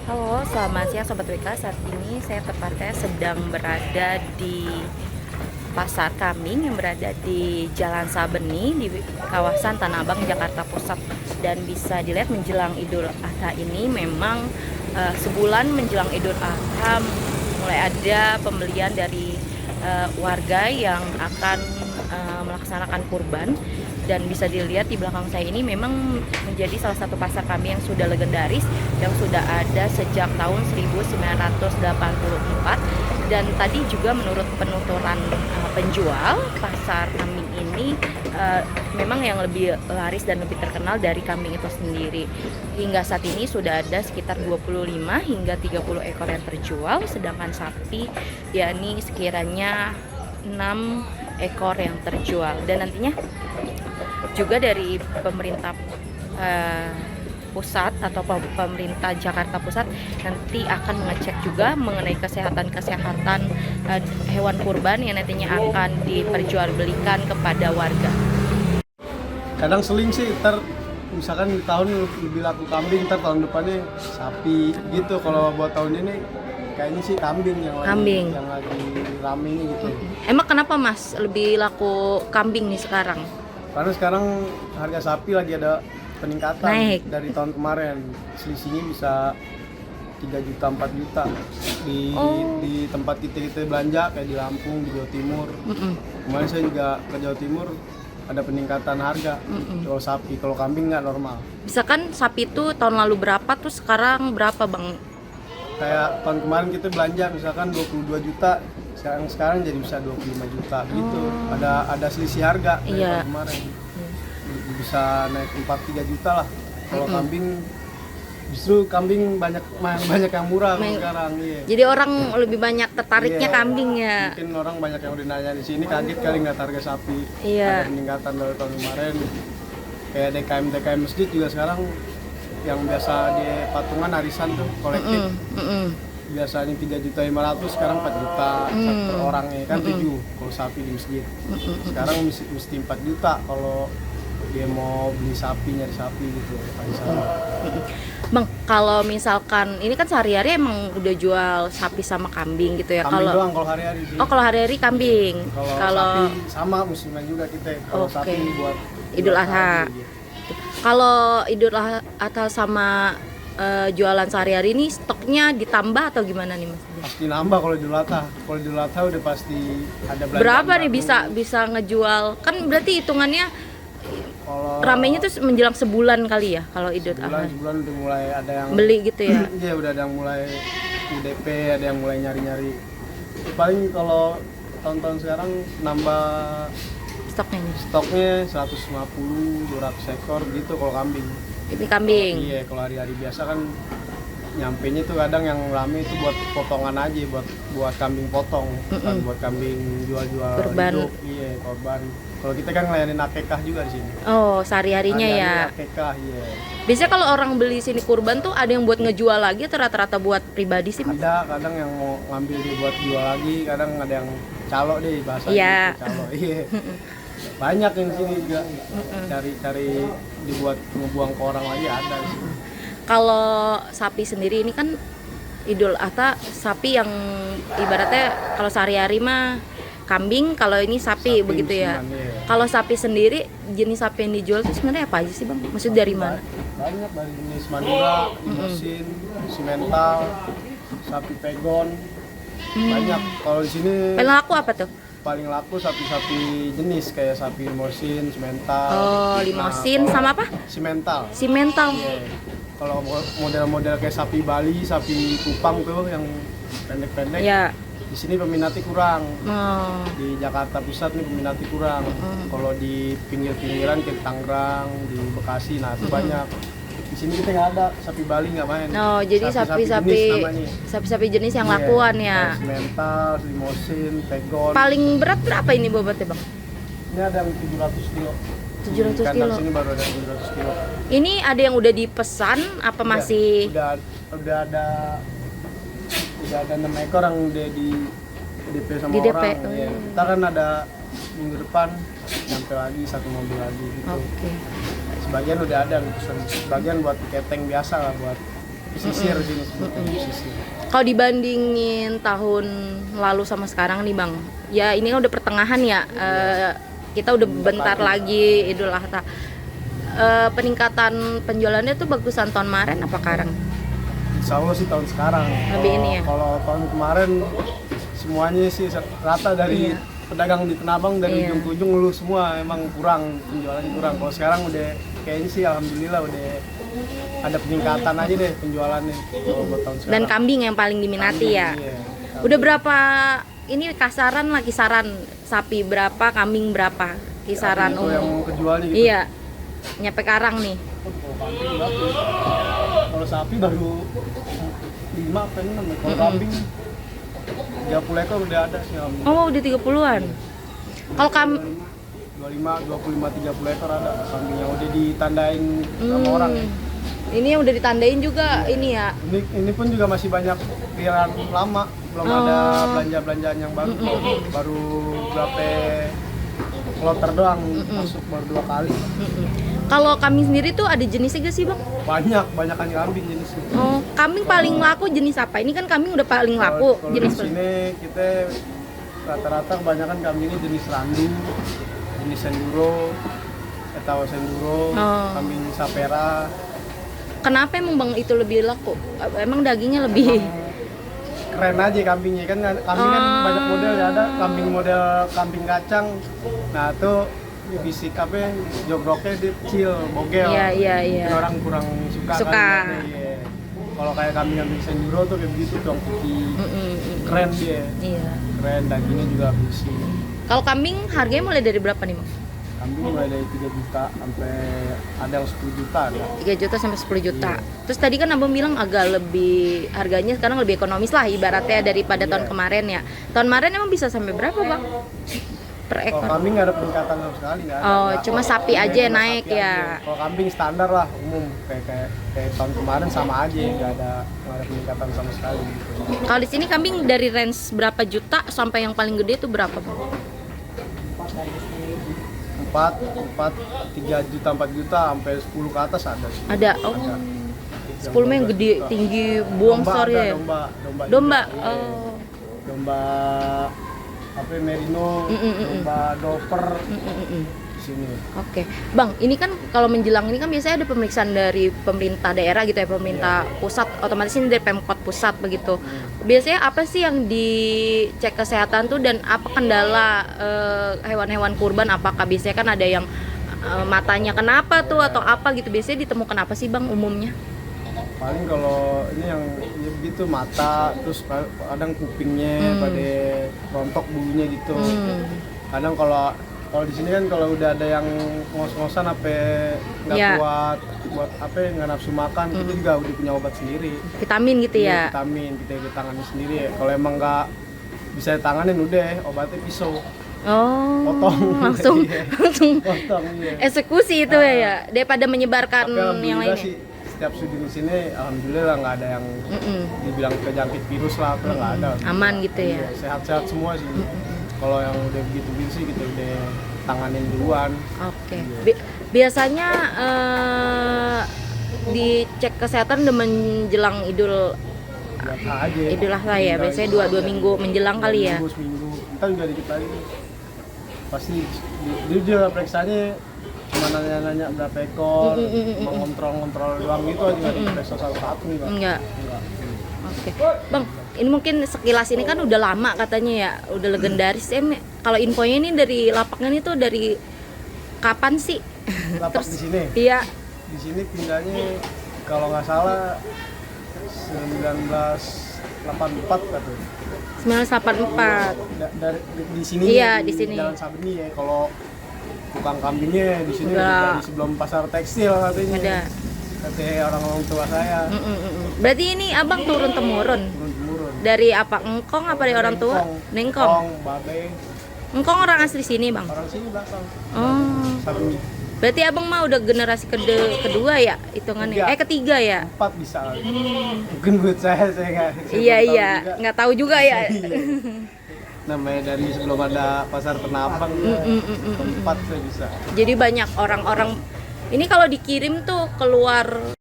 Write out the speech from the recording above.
Halo, selamat siang Sobat WK. Saat ini saya tepatnya sedang berada di Pasar Kambing yang berada di Jalan Sabeni di kawasan Tanah Abang, Jakarta Pusat. Dan bisa dilihat menjelang Idul Adha ini memang sebulan menjelang Idul Adha mulai ada pembelian dari warga yang akan melaksanakan kurban. Dan bisa dilihat di belakang saya ini memang menjadi salah satu pasar kambing yang sudah legendaris, yang sudah ada sejak tahun 1984. Dan tadi juga menurut penuturan penjual, pasar kambing ini memang yang lebih laris dan lebih terkenal dari kambing itu sendiri. Hingga saat ini sudah ada sekitar 25 hingga 30 ekor yang terjual, sedangkan sapi yakni sekiranya 6 ekor yang terjual. Dan nantinya juga dari pemerintah pusat atau pemerintah Jakarta Pusat nanti akan mengecek juga mengenai kesehatan hewan kurban yang nantinya akan diperjualbelikan kepada warga. Kadang seling sih, ntar misalkan di tahun lebih laku kambing, ntar tahun depannya sapi gitu. Kalau buat tahun ini kayaknya sih kambing yang lagi rame ini gitu. Emang kenapa Mas lebih laku kambing nih sekarang? Karena sekarang harga sapi lagi ada peningkatan naik dari tahun kemarin. Selisihnya bisa 3 juta, 4 juta di tempat kita belanja kayak di Lampung, di Jawa Timur. Kemarin saya juga ke Jawa Timur, ada peningkatan harga. Kalau sapi, kalau kambing nggak normal. Misalkan sapi itu tahun lalu berapa tuh sekarang berapa Bang? Kayak tahun kemarin kita belanja misalkan 22 juta, sekarang jadi bisa 25 juta gitu. Ada selisih harga dari tahun kemarin. Bisa naik 4-3 juta lah. Kalau kambing, justru kambing banyak yang murah sekarang. Iya. Jadi orang lebih banyak tertariknya kambing ya. Mungkin orang banyak yang udah nanya di sini, kaget kali nggak harga sapi. Ada peningkatan dari tahun kemarin. Kayak DKM masjid juga sekarang yang biasa di patungan arisan tuh kolektif. Biasanya 3.500.000, sekarang 4 juta per orangnya kan 7 kalau sapi di masjid. Sekarang mesti 4 juta kalau dia mau beli sapi, nyari sapi gitu. Bang, kalau misalkan ini kan sehari-hari emang udah jual sapi sama kambing gitu ya? Kambing doang kalau hari-hari sih. Oh, kalau hari-hari kambing. Kalau sapi sama musiman juga kita. Kalau sapi buat Idul Adha. Kalau Idul Adha sama jualan sehari-hari ini stoknya ditambah atau gimana nih Mas? Pasti nambah kalau Idul Adha. Kalau Idul Adha udah pasti ada belanja. Berapa nih bisa ngejual? Kan berarti hitungannya ramenya tuh menjelang sebulan kali ya kalau Idul Adha. Sebulan udah mulai ada yang beli gitu ya. Iya, udah ada yang mulai UDP, ada yang mulai nyari-nyari. Paling kalau tahun-tahun sekarang nambah stoknya 150-200 ekor gitu kalau kambing. Ini kambing. Iya, kalau hari-hari biasa kan nyampenya tuh kadang yang rame itu buat potongan aja, buat kambing potong, bukan buat kambing jual-jual kurban. Hidup. Iya, korban. Kalau kita kan ngelayanin akekah juga di sini. Oh, sehari-harinya ya. Akekah, iya. Biasanya kalau orang beli sini kurban tuh ada yang buat ngejual lagi atau rata-rata buat pribadi sih? Ada, kadang yang mau ngambil dia buat jual lagi, kadang ada yang calo deh bahasanya. Iya. Calo, iya. Banyak yang sini juga cari dibuat ngebuang ke orang lagi ada di sini. Kalau sapi sendiri ini kan Idul Adha sapi yang ibaratnya kalau sehari-hari mah kambing, kalau ini sapi begitu ya. Iya. Kalau sapi sendiri jenis sapi yang dijual itu sebenarnya apa aja sih Bang? Maksudnya dari mana? Banyak, dari jenis Madura, Limosin, Simental, sapi Pegon. Banyak. Kalau di sini Paling laku apa tuh? paling laku sapi-sapi jenis kayak sapi Limosin, Simental. Oh, Limosin sama apa? Simental. Simental. Yeah. Kalau model-model kayak sapi Bali, sapi Kupang tuh yang pendek-pendek. Ya. Di sini peminatnya kurang. Oh. Di Jakarta Pusat nih peminatnya kurang. Kalau di pinggir-pinggiran kayak Tangerang, di Bekasi, nah itu banyak. Di sini kita nggak ada, sapi Bali nggak main. Oh, jadi sapi-sapi jenis yang lakuan ya. Simental, Limosin, Pegon. Paling berat berapa ini bobotnya Bang? Ini ada yang 700 kilo. 700 Di kilo. sini baru ada 700 kilo. Ini ada yang udah dipesan apa masih? Udah ada 6 ekor yang udah di DP sama Di DP. orang. Ya. Kita kan ada minggu depan nyampe lagi satu mobil lagi gitu. Oke. Sebagian udah ada yang pesen, sebagian buat keteng biasa lah, buat pesisir sini sebutnya pesisir. Kalau dibandingin tahun lalu sama sekarang nih Bang, ya ini kan udah pertengahan ya, kita udah bentar lagi Idul Adha. Peningkatan penjualannya tuh bagusan tahun kemarin apa sekarang? Insya Allah sih tahun sekarang. Lebih ini ya? Kalau tahun kemarin semuanya sih rata dari pedagang di Tanah Abang dari ujung ke ujung ngeluh semua, emang kurang penjualannya kurang. Kalau sekarang udah kayaknya sih alhamdulillah udah ada peningkatan aja deh penjualannya buat tahun sekarang. Dan kambing yang paling diminati ya. Iya. Udah berapa ini kasaran lah, kisaran sapi berapa, kambing berapa kisaran Itu yang kejualnya gitu. Iya. Nyampe karang nih. Kalau sapi baru 5 apa 6 ya. Kalau kambing 30 ekor udah ada sih alhamdulillah. Oh, udah 30-an. Kalau 25, 30 ekor ada kambing yang udah ditandain sama orang. Ini yang udah ditandain juga ini ya. Ini pun juga masih banyak piaran lama, belum ada belanja-belanjaan yang baru. Baru berapa kloter doang masuk baru 2 kali. Kalau kambing sendiri tuh ada jenisnya gak sih Bang? Banyakan kambing jenisnya. Oh, kambing paling laku jenis apa? Ini kan kambing udah paling laku Kalau jenis. di sini kita rata-rata kebanyakan kambingnya jenis randu, jenis senduro, etawa senduro, kambing sapera. Kenapa emang Bang itu lebih laku? Emang dagingnya lebih Keren aja kambingnya kan, kambing kan banyak model ya, ada kambing model kambing kacang. Nah tuh fisik apa jogroknya dia kecil, bogel. Iya. Mungkin orang kurang suka. Kan, iya. Kalau kayak kambing senduro tuh kayak begitu dong, putih. Keren dia. Iya. Keren, dagingnya juga bersih. Kalau kambing harganya mulai dari berapa nih Bang? Kambing mulai dari 3 juta sampai ada yang 10 juta ada. 3 juta sampai 10 juta. Terus tadi kan Abang bilang agak lebih harganya sekarang lebih ekonomis lah ibaratnya daripada tahun kemarin ya. Tahun kemarin emang bisa sampai berapa Bang? Per ekor. Kalau kambing nggak ada peningkatan sama sekali, nggak ada. Oh, cuma sapi aja Cuma naik sapi ya. aja. Kalau kambing standar lah umum kayak tahun kemarin sama aja, nggak ada peningkatan sama sekali gitu. Kalau di sini kambing dari range berapa juta sampai yang paling gede tuh berapa Bang? 3 juta, 4 juta sampai 10 ke atas ada sih. Ada. Oh. 10 mah yang gede, tinggi, bongsor ya. Domba. Juga, iya. Oh. Domba apa merino, domba doper di sini. Oke, Bang, ini kan kalau menjelang ini kan biasanya ada pemeriksaan dari pemerintah daerah gitu ya, pemerintah pusat, otomatis ini dari Pemkot pusat begitu. Biasanya apa sih yang dicek kesehatan tuh dan apa kendala hewan-hewan kurban? Apakah biasanya kan ada yang matanya kenapa tuh atau apa gitu? Biasanya ditemukan apa sih Bang umumnya? Paling kalau ini yang ya begitu mata, terus kadang kupingnya pada rontok bulunya gitu. Kadang kalau di sini kan kalau udah ada yang ngos-ngosan apa nggak kuat buat apa nggak nafsu makan, kita juga udah punya obat sendiri. Vitamin gitu ya? Vitamin kita tangani sendiri ya. Kalau emang nggak bisa ditanganin udah obatnya pisau. Oh, potong langsung potong, iya. Eksekusi itu ya daripada menyebarkan yang lainnya. Sih, setiap studi di sini alhamdulillah nggak ada yang dibilang kejangkit virus lah, nggak ada. Aman gitu ya. Sehat-sehat semua sih. Kalau yang udah begitu sih kita udah tanganin duluan. Oke. Biasanya dicek kesehatan udah menjelang Idul Adha ya. Biasanya 2 minggu menjelang kali ya. Seminggu. Kita juga dikit lagi. Pasti dia juga periksanya cuma nanya-nanya berapa ekor, mengontrol doang gitu aja, nggak diperiksa satu-satu enggak. Oke. Bang, ini mungkin sekilas ini kan udah lama katanya ya, udah legendaris. Kalau infonya ini dari lapaknya ini tuh dari kapan sih? Lapak di sini? Iya. Di sini pindahnya kalau nggak salah 1984 katanya. 1984. Dari di sini. Iya, di sini. Jalan Sabeni ya. Kalau tukang kambingnya di sini dari sebelum pasar tekstil katanya. Ada. Katanya orang tua saya. Berarti ini abang turun temurun. Dari apa? Engkong apa dari orang tua? Nengkong. Babe. Engkong orang asli sini bang. Orang sini belakang. Oh. Sabeni. Berarti abang mah udah generasi kedua ya hitungannya? Ketiga ya? 4 bisa. Mungkin buat saya nggak. Iya nggak tahu juga ya. Namanya dari sebelum ada pasar Tanah Abang, tempat saya bisa. Jadi banyak orang-orang ini kalau dikirim tuh keluar